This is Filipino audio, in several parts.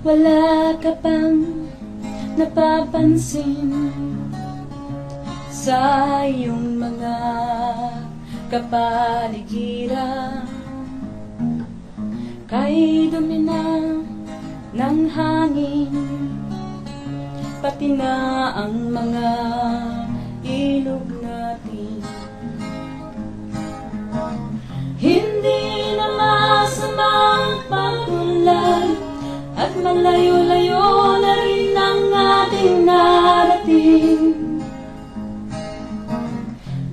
Wala ka pang napapansin sa iyong mga kapaligiran. Kay dumi na ng hangin, pati na ang mga ilog natin. Hindi na masamang pagtulad at malayo-layo na rin ang ating narating.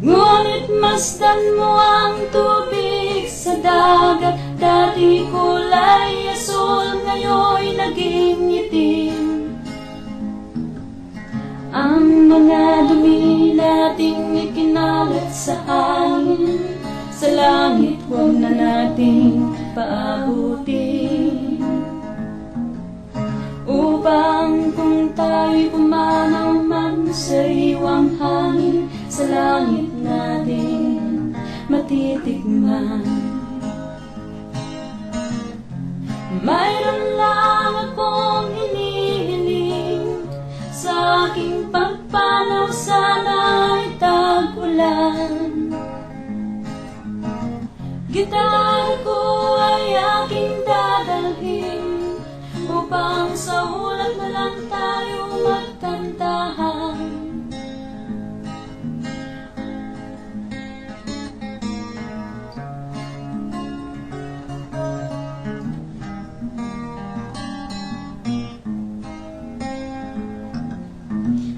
Ngunit masdan mo ang tubig sa dagat, dati kulay asul, ngayon'y naging itim. Ang mga dumi nating ikinalat sa hangin, sa langit huwag na nating paabutin. Upang kung tayo'y pumanaw man sa iwang hangin, sa langit natin matitikman. Mayroon lang akong hinihiling, sa aking pagpanaw sana'y tag-ulan. Gitara ko ay aking dadalhin, upang sa ulat na lang tayo magkantahan.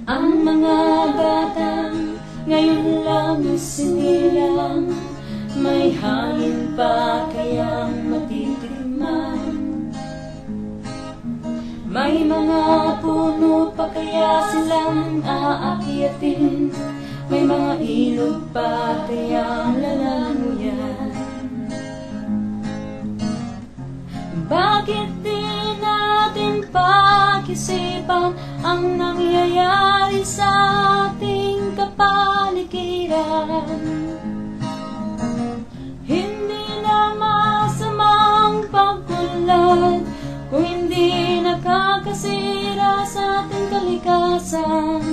Ang mga batang ngayon lang isinilang, may hangin pa kayang matitikman. May mga puno pa kaya silang aakyatin, may mga ilog pa kayang lalanguyan. Bakit di natin pag-isipan ang nangyayari sa ating kapaligiran? Hindi na masamang pagtulad kung hindi nakakasira sa ating kalikasan.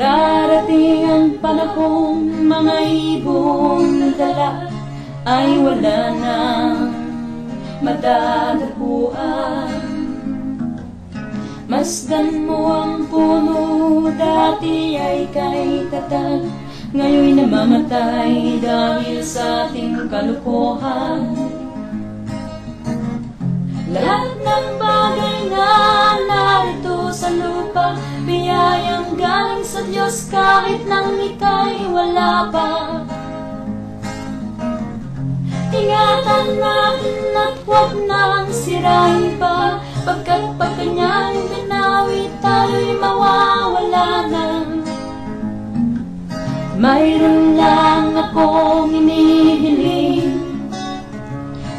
Darating ang panahon, mga ibong dala ay wala nang madadapuan. Masdan mo ang puno, dati ay kay tatag, ngayon'y namamatay dahil sa ating kalukuhan. Lahat ng bagay na narito sa lupa, biyayang galing sa Diyos kahit nang ika'y wala pa. Ingatan natin at huwag nang sirain pa, pagkat pag kanyang binawi tayo'y mawawala na. Mayroon lang akong inihiling,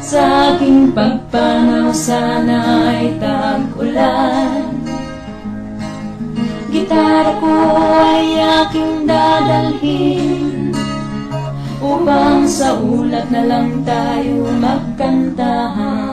sa aking pagpanaw sana'y tag-ulan. Gitara ko ay aking dadalhin, upang sa ulat na lang tayo magkantahan.